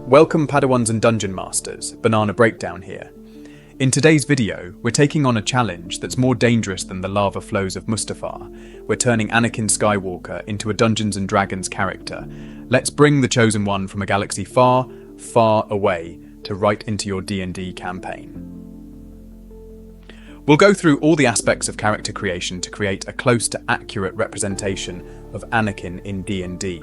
Welcome Padawans and Dungeon Masters, Banana Breakdown here. In today's video, we're taking on a challenge that's more dangerous than the lava flows of Mustafar. We're turning Anakin Skywalker into a Dungeons & Dragons character. Let's bring the Chosen One from a galaxy far, far away to right into your D&D campaign. We'll go through all the aspects of character creation to create a close to accurate representation of Anakin in D&D.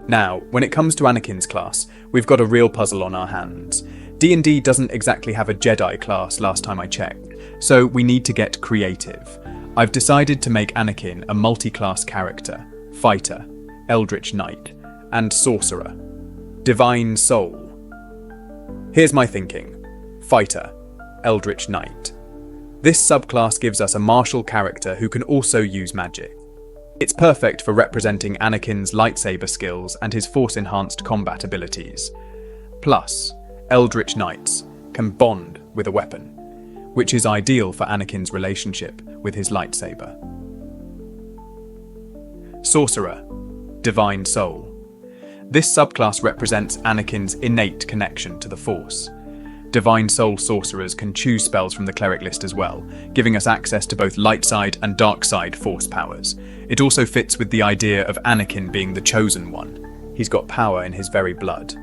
Now, when it comes to Anakin's class, we've got a real puzzle on our hands. D&D doesn't exactly have a Jedi class last time I checked, so we need to get creative. I've decided to make Anakin a multi-class character, Fighter, Eldritch Knight, and Sorcerer. Divine Soul. Here's my thinking. Fighter, Eldritch Knight. This subclass gives us a martial character who can also use magic. It's perfect for representing Anakin's lightsaber skills and his force-enhanced combat abilities. Plus, Eldritch Knights can bond with a weapon, which is ideal for Anakin's relationship with his lightsaber. Sorcerer, Divine Soul. This subclass represents Anakin's innate connection to the Force. Divine Soul sorcerers can choose spells from the cleric list as well, giving us access to both light side and dark side force powers. It also fits with the idea of Anakin being the Chosen One. He's got power in his very blood.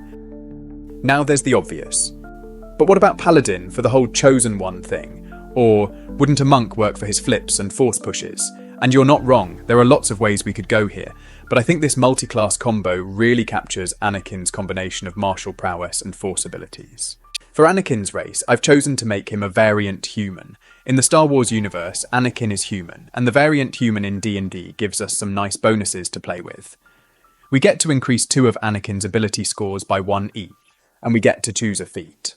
Now there's the obvious. But what about Paladin for the whole Chosen One thing? Or wouldn't a monk work for his flips and force pushes? And you're not wrong, there are lots of ways we could go here, but I think this multi-class combo really captures Anakin's combination of martial prowess and force abilities. For Anakin's race, I've chosen to make him a variant human. In the Star Wars universe, Anakin is human, and the variant human in D&D gives us some nice bonuses to play with. We get to increase 2 of Anakin's ability scores by 1 each, and we get to choose a feat.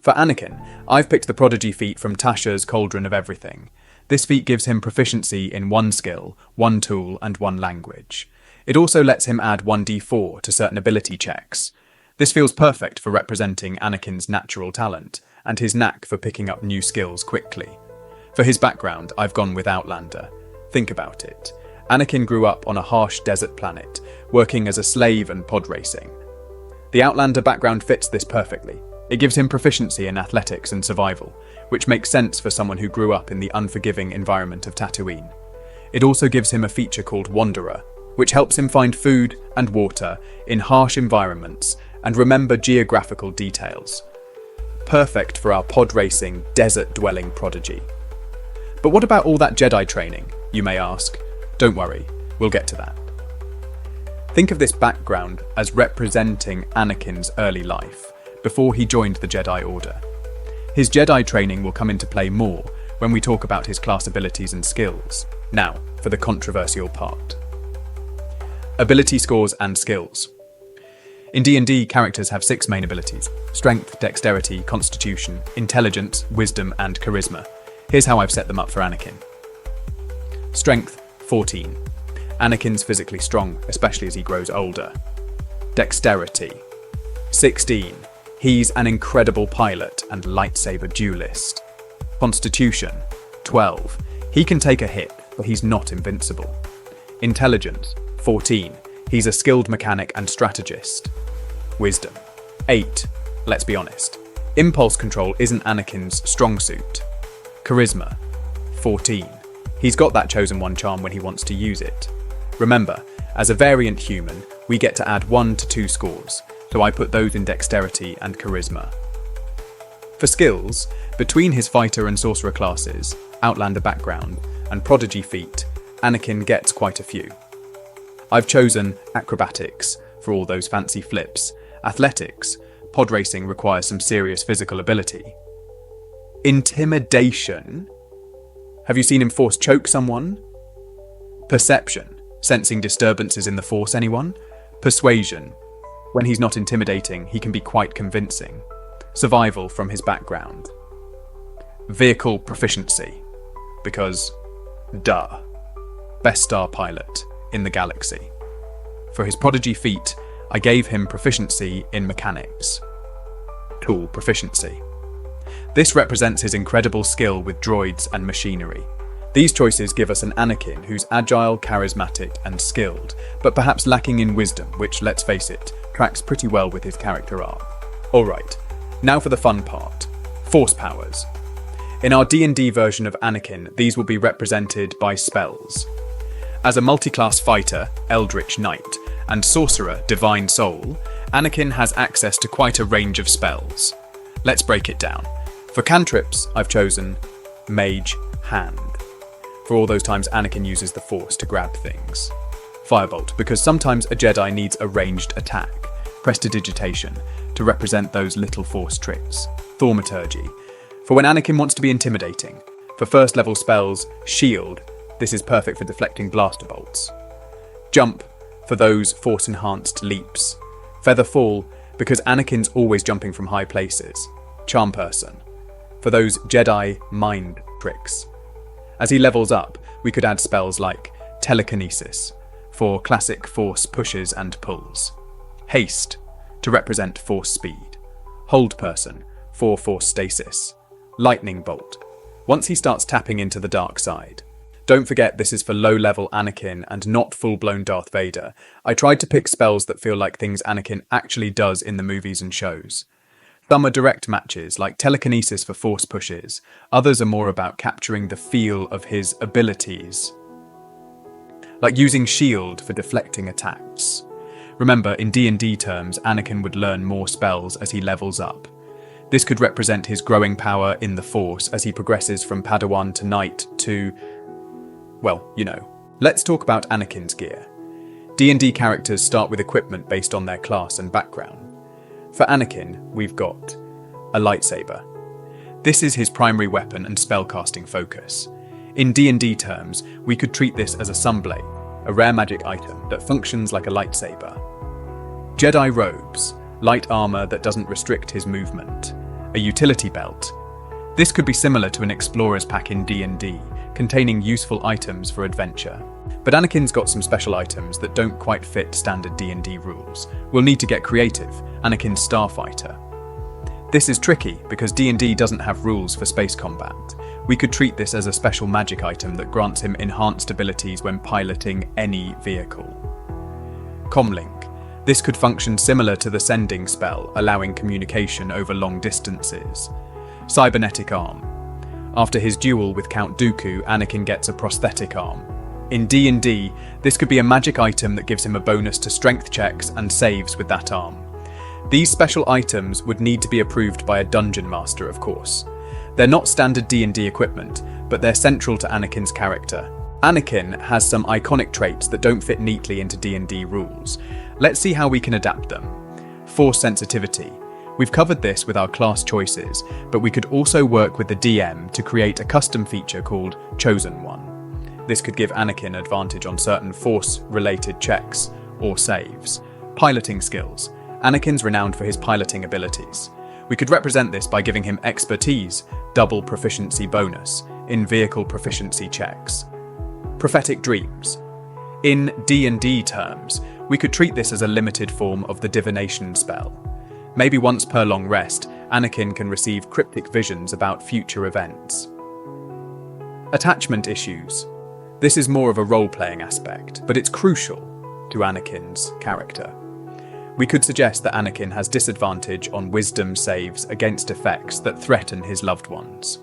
For Anakin, I've picked the Prodigy feat from Tasha's Cauldron of Everything. This feat gives him proficiency in 1 skill, 1 tool, and 1 language. It also lets him add 1d4 to certain ability checks. This feels perfect for representing Anakin's natural talent, and his knack for picking up new skills quickly. For his background, I've gone with Outlander. Think about it. Anakin grew up on a harsh desert planet, working as a slave and pod racing. The Outlander background fits this perfectly. It gives him proficiency in athletics and survival, which makes sense for someone who grew up in the unforgiving environment of Tatooine. It also gives him a feature called Wanderer, which helps him find food and water in harsh environments and remember geographical details. Perfect for our pod racing, desert-dwelling prodigy. But what about all that Jedi training, you may ask? Don't worry, we'll get to that. Think of this background as representing Anakin's early life, before he joined the Jedi Order. His Jedi training will come into play more when we talk about his class abilities and skills. Now, for the controversial part. Ability scores and skills. In D&D, characters have 6 main abilities: Strength, Dexterity, Constitution, Intelligence, Wisdom, and Charisma. Here's how I've set them up for Anakin. Strength, 14. Anakin's physically strong, especially as he grows older. Dexterity, 16. He's an incredible pilot and lightsaber duelist. Constitution, 12. He can take a hit, but he's not invincible. Intelligence, 14. He's a skilled mechanic and strategist. Wisdom, 8. Let's be honest. Impulse control isn't Anakin's strong suit. Charisma, 14. He's got that Chosen One charm when he wants to use it. Remember, as a variant human, we get to add 1 to 2 scores, so I put those in Dexterity and Charisma. For skills, between his Fighter and Sorcerer classes, Outlander background, and Prodigy feat, Anakin gets quite a few. I've chosen Acrobatics for all those fancy flips. Athletics, pod racing requires some serious physical ability. Intimidation, have you seen him force choke someone? Perception, sensing disturbances in the Force, anyone? Persuasion, when he's not intimidating, he can be quite convincing. Survival from his background. Vehicle proficiency, because, duh, best star pilot in the galaxy. For his Prodigy feat, I gave him proficiency in mechanics. Tool proficiency. This represents his incredible skill with droids and machinery. These choices give us an Anakin who's agile, charismatic, and skilled, but perhaps lacking in wisdom, which, let's face it, Tracks pretty well with his character arc. Alright, now for the fun part. Force powers. In our D&D version of Anakin, these will be represented by spells. As a multiclass fighter, Eldritch Knight, and sorcerer, Divine Soul, Anakin has access to quite a range of spells. Let's break it down. For cantrips, I've chosen Mage Hand, for all those times Anakin uses the Force to grab things. Firebolt, because sometimes a Jedi needs a ranged attack. Prestidigitation, to represent those little Force tricks. Thaumaturgy, for when Anakin wants to be intimidating. For first level spells, Shield, this is perfect for deflecting blaster bolts. Jump, for those Force enhanced leaps. Feather Fall, because Anakin's always jumping from high places. Charm Person, for those Jedi mind tricks. As he levels up, we could add spells like Telekinesis, for classic Force pushes and pulls. Haste, to represent Force speed. Hold Person, for Force stasis. Lightning Bolt, once he starts tapping into the dark side. Don't forget this is for low-level Anakin and not full-blown Darth Vader. I tried to pick spells that feel like things Anakin actually does in the movies and shows. Some are direct matches, like Telekinesis for Force pushes. Others are more about capturing the feel of his abilities, like using Shield for deflecting attacks. Remember, in D&D terms, Anakin would learn more spells as he levels up. This could represent his growing power in the Force as he progresses from Padawan to Knight to, well, you know. Let's talk about Anakin's gear. D&D characters start with equipment based on their class and background. For Anakin, we've got a lightsaber. This is his primary weapon and spellcasting focus. In D&D terms, we could treat this as a sunblade, a rare magic item that functions like a lightsaber. Jedi robes, light armor that doesn't restrict his movement. A utility belt. This could be similar to an explorer's pack in D&D, containing useful items for adventure. But Anakin's got some special items that don't quite fit standard D&D rules. We'll need to get creative. Anakin's Starfighter. This is tricky because D&D doesn't have rules for space combat. We could treat this as a special magic item that grants him enhanced abilities when piloting any vehicle. Comlink. This could function similar to the sending spell, allowing communication over long distances. Cybernetic arm. After his duel with Count Dooku, Anakin gets a prosthetic arm. In D&D, this could be a magic item that gives him a bonus to strength checks and saves with that arm. These special items would need to be approved by a dungeon master, of course. They're not standard D&D equipment, but they're central to Anakin's character. Anakin has some iconic traits that don't fit neatly into D&D rules. Let's see how we can adapt them. Force sensitivity. We've covered this with our class choices, but we could also work with the DM to create a custom feature called Chosen One. This could give Anakin advantage on certain Force-related checks or saves. Piloting skills. Anakin's renowned for his piloting abilities. We could represent this by giving him expertise, double proficiency bonus, in vehicle proficiency checks. Prophetic dreams. In D&D terms, we could treat this as a limited form of the divination spell. Maybe once per long rest, Anakin can receive cryptic visions about future events. Attachment issues. This is more of a role-playing aspect, but it's crucial to Anakin's character. We could suggest that Anakin has disadvantage on wisdom saves against effects that threaten his loved ones.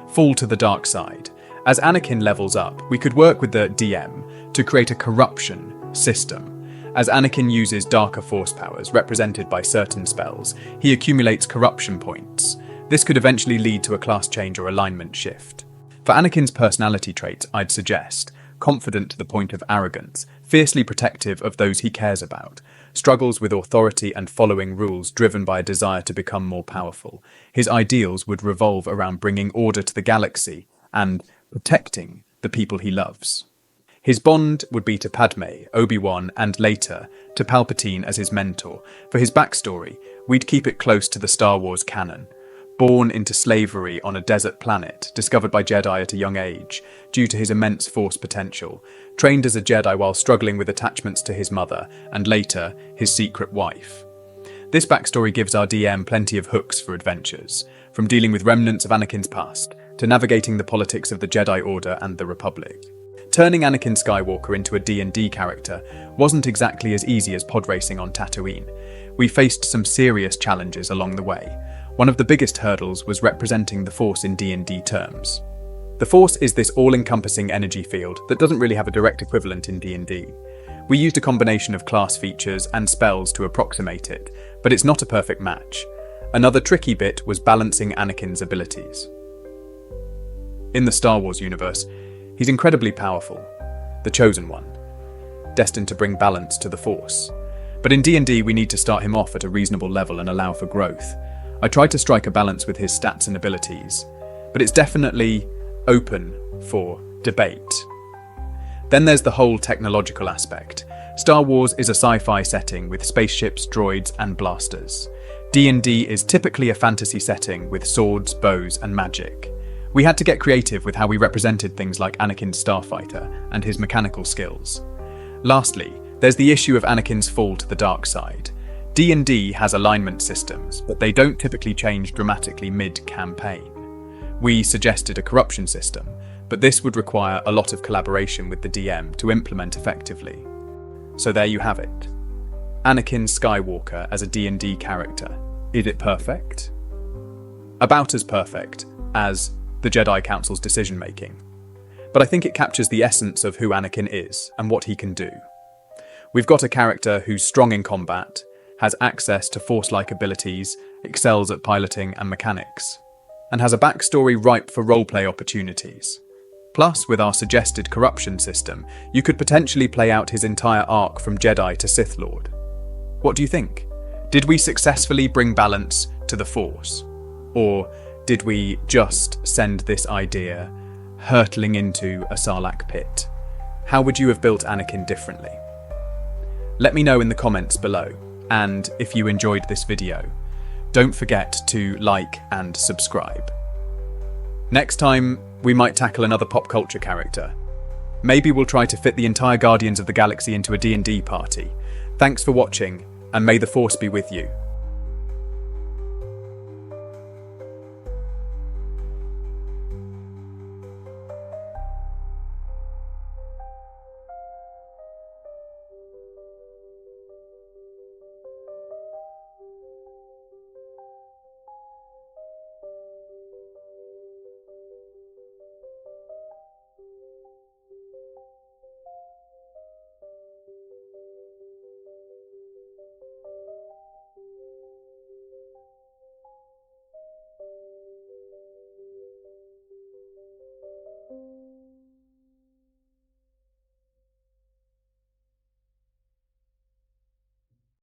Fall to the dark side. As Anakin levels up, we could work with the DM to create a corruption system. As Anakin uses darker force powers, represented by certain spells, he accumulates corruption points. This could eventually lead to a class change or alignment shift. For Anakin's personality traits, I'd suggest confident to the point of arrogance, fiercely protective of those he cares about, struggles with authority and following rules driven by a desire to become more powerful. His ideals would revolve around bringing order to the galaxy and protecting the people he loves. His bond would be to Padme, Obi-Wan, and later to Palpatine as his mentor. For his backstory, we'd keep it close to the Star Wars canon. Born into slavery on a desert planet, discovered by Jedi at a young age, due to his immense force potential, trained as a Jedi while struggling with attachments to his mother, and later, his secret wife. This backstory gives our DM plenty of hooks for adventures, from dealing with remnants of Anakin's past, to navigating the politics of the Jedi Order and the Republic. Turning Anakin Skywalker into a D&D character wasn't exactly as easy as pod racing on Tatooine. We faced some serious challenges along the way. One of the biggest hurdles was representing the Force in D&D terms. The Force is this all-encompassing energy field that doesn't really have a direct equivalent in D&D. We used a combination of class features and spells to approximate it, but it's not a perfect match. Another tricky bit was balancing Anakin's abilities. In the Star Wars universe, he's incredibly powerful, the Chosen One, destined to bring balance to the Force. But in D&D, we need to start him off at a reasonable level and allow for growth. I tried to strike a balance with his stats and abilities, but it's definitely open for debate. Then there's the whole technological aspect. Star Wars is a sci-fi setting with spaceships, droids, and blasters. D&D is typically a fantasy setting with swords, bows, and magic. We had to get creative with how we represented things like Anakin's Starfighter and his mechanical skills. Lastly, there's the issue of Anakin's fall to the dark side. D&D has alignment systems, but they don't typically change dramatically mid-campaign. We suggested a corruption system, but this would require a lot of collaboration with the DM to implement effectively. So there you have it. Anakin Skywalker as a D&D character. Is it perfect? About as perfect as the Jedi Council's decision-making. But I think it captures the essence of who Anakin is and what he can do. We've got a character who's strong in combat, has access to Force-like abilities, excels at piloting and mechanics, and has a backstory ripe for roleplay opportunities. Plus, with our suggested corruption system, you could potentially play out his entire arc from Jedi to Sith Lord. What do you think? Did we successfully bring balance to the Force? Or did we just send this idea hurtling into a Sarlacc pit? How would you have built Anakin differently? Let me know in the comments below, and if you enjoyed this video, don't forget to like and subscribe. Next time, we might tackle another pop culture character. Maybe we'll try to fit the entire Guardians of the Galaxy into a D&D party. Thanks for watching, and may the Force be with you.